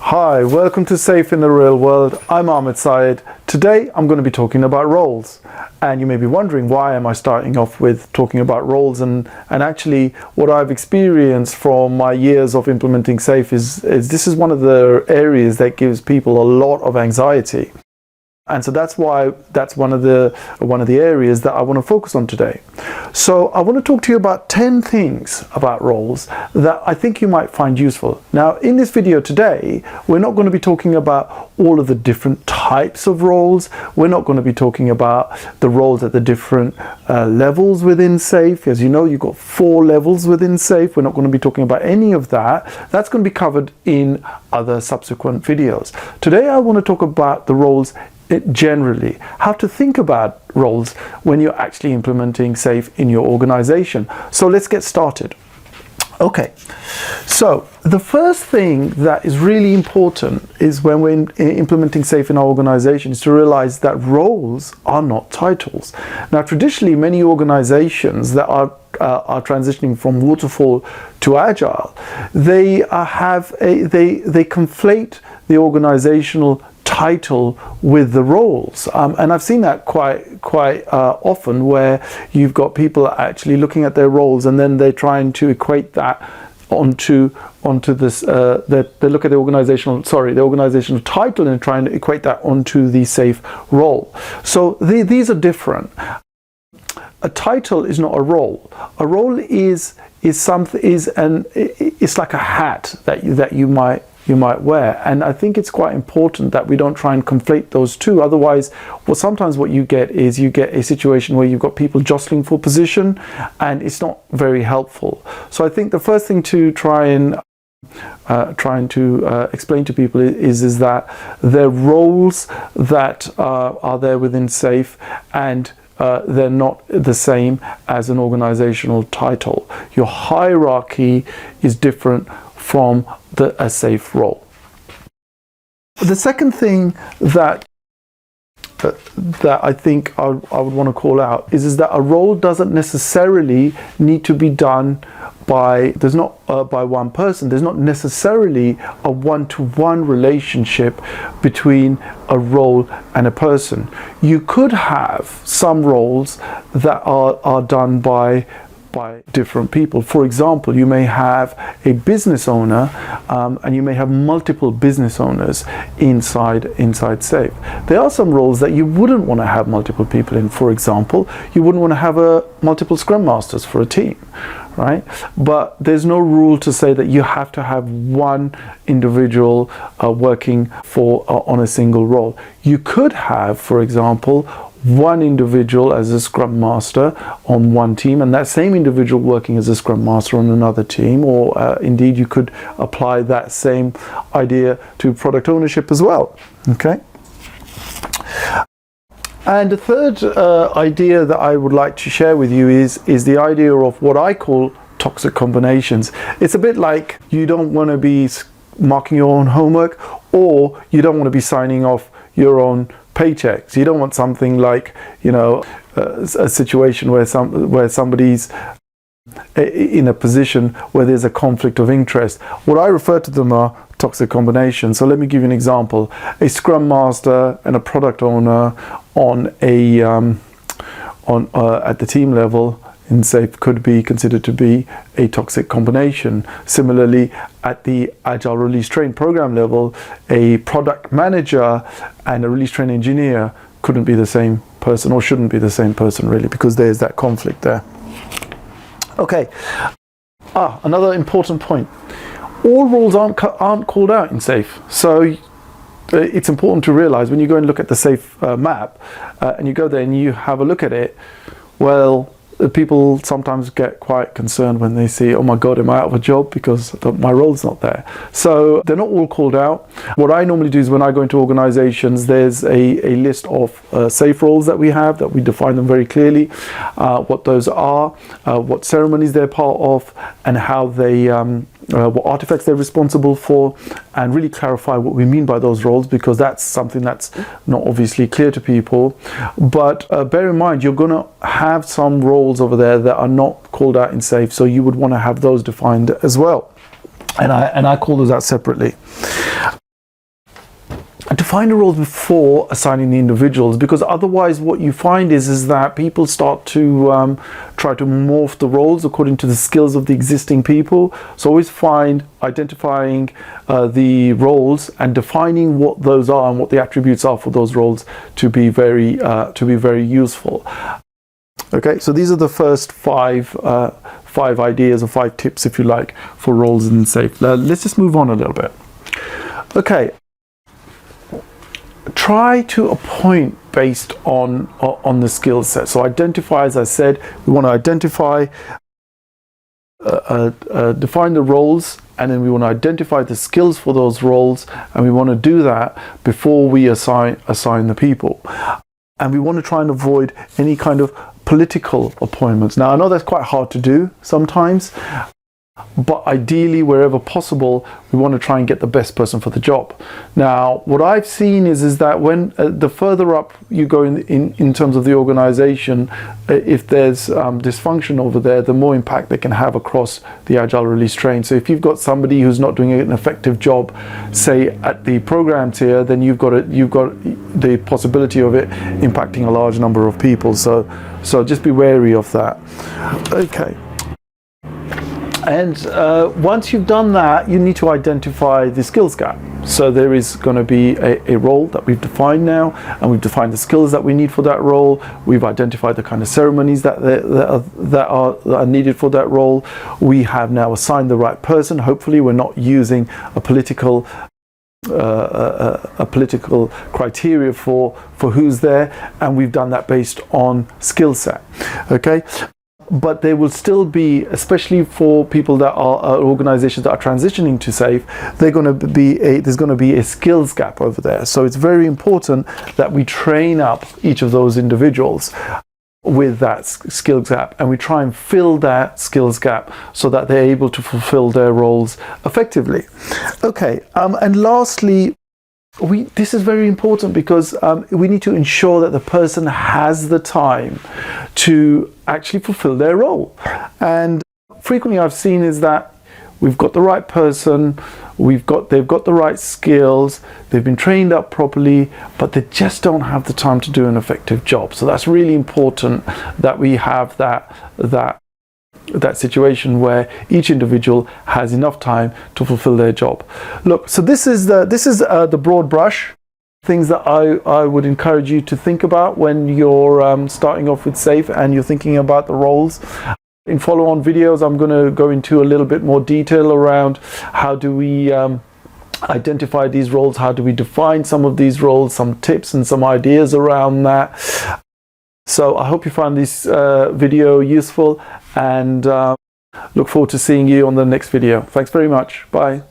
Hi, welcome to Safe in the Real World. I'm Ahmed Syed. Today I'm going to be talking about roles. And you may be wondering, why am I starting off with talking about roles? And actually what I've experienced from my years of implementing Safe is this is one of the areas that gives people a lot of anxiety. And so that's why that's one of the areas that I want to focus on today. So I want to talk to you about 10 things about roles that I think you might find useful. Now, in this video today, we're not going to be talking about all of the different types of roles. We're not going to be talking about the roles at the different levels within Safe. As you know, you've got 4 levels within Safe. We're not going to be talking about any of that. That's going to be covered in other subsequent videos. Today, I want to talk about the roles generally, how to think about roles when you're actually implementing Safe in your organization. So let's get started. Okay, so the first thing that is really important is when we're implementing Safe in our organization is to realize that roles are not titles. Now, traditionally, many organizations that are transitioning from waterfall to agile, they conflate the organizational title with the roles, and I've seen that quite often, where you've got people actually looking at their roles and then they're trying to equate that onto this. They look at the organizational title and trying to equate that onto the Safe role. So these are different. A title is not a role. A role is like a hat that you might wear, and I think it's quite important that we don't try and conflate those two. Otherwise, sometimes what you get is you get a situation where you've got people jostling for position, and it's not very helpful. So I think the first thing to trying to explain to people is that there are roles that are there within Safe, and they're not the same as an organizational title. Your hierarchy is different from a Safe role. The second thing that I think I would want to call out is that a role doesn't necessarily need to be done by one person. There's not necessarily a one-to-one relationship between a role and a person. You could have some roles that are done by different people. For example, you may have a business owner, and you may have multiple business owners inside Safe. There are some roles that you wouldn't want to have multiple people in. For example, you wouldn't want to have multiple Scrum Masters for a team, right? But there's no rule to say that you have to have one individual working on a single role. You could have, for example, one individual as a Scrum Master on one team, and that same individual working as a Scrum Master on another team, or indeed you could apply that same idea to product ownership as well. Okay. And the third idea that I would like to share with you is the idea of what I call toxic combinations. It's a bit like you don't want to be marking your own homework, or you don't want to be signing off your own paychecks. You don't want something like, a situation where somebody's in a position where there's a conflict of interest. What I refer to them are toxic combinations. So let me give you an example. A Scrum Master and a product owner at the team level in Safe could be considered to be a toxic combination. Similarly, at the Agile Release Train program level, a product manager and a release train engineer couldn't be the same person, or shouldn't be the same person really, because there's that conflict there. Okay, another important point. All roles aren't called out in Safe. So it's important to realize when you go and look at the Safe map, and you go there and you have a look at it, well, people sometimes get quite concerned when they see, oh my God, am I out of a job because my role's not there? So they're not all called out. What I normally do is when I go into organizations, there's a list of Safe roles that we have, that we define them very clearly, what those are, what ceremonies they're part of, and how they what artifacts they're responsible for, and really clarify what we mean by those roles, because that's something that's not obviously clear to people. But bear in mind, you're going to have some roles over there that are not called out in Safe, so you would want to have those defined as well. And I call those out separately. define the roles before assigning the individuals, because otherwise what you find is that people start to try to morph the roles according to the skills of the existing people. So always find identifying the roles and defining what those are and what the attributes are for those roles to be very useful. Okay, so these are the first five ideas, or 5 tips, if you like, for roles in SAFe. Let's just move on a little bit. Okay, try to appoint based on the skill set. So identify, as I said, we want to identify, define the roles, and then we want to identify the skills for those roles, and we want to do that before we assign the people. And we want to try and avoid any kind of political appointments. Now, I know that's quite hard to do sometimes, but ideally, wherever possible, we want to try and get the best person for the job. Now, what I've seen is that when the further up you go in terms of the organization, if there's dysfunction over there, the more impact they can have across the Agile release train. So if you've got somebody who's not doing an effective job, say at the program tier, then you've got the possibility of it impacting a large number of people. So just be wary of that. Okay. And once you've done that, you need to identify the skills gap. So there is going to be a role that we've defined now, and we've defined the skills that we need for that role. We've identified the kind of ceremonies that are needed for that role. We have now assigned the right person. Hopefully, we're not using a political criteria for who's there, and we've done that based on skill set. Okay. But there will still be, especially for people that are organizations that are transitioning to SAFe, there's going to be a skills gap over there. So it's very important that we train up each of those individuals with that skills gap, and we try and fill that skills gap so that they're able to fulfill their roles effectively. Okay, and lastly, this is very important because we need to ensure that the person has the time to actually fulfill their role. And frequently I've seen is that we've got the right person, they've got the right skills, they've been trained up properly, but they just don't have the time to do an effective job. So that's really important that we have that situation where each individual has enough time to fulfill their job. Look, so this is the broad brush things that I would encourage you to think about when you're starting off with SAFe and you're thinking about the roles. In follow-on videos, I'm going to go into a little bit more detail around how do we identify these roles, how do we define some of these roles, some tips and some ideas around that. So I hope you found this video useful, and look forward to seeing you on the next video. Thanks very much. Bye.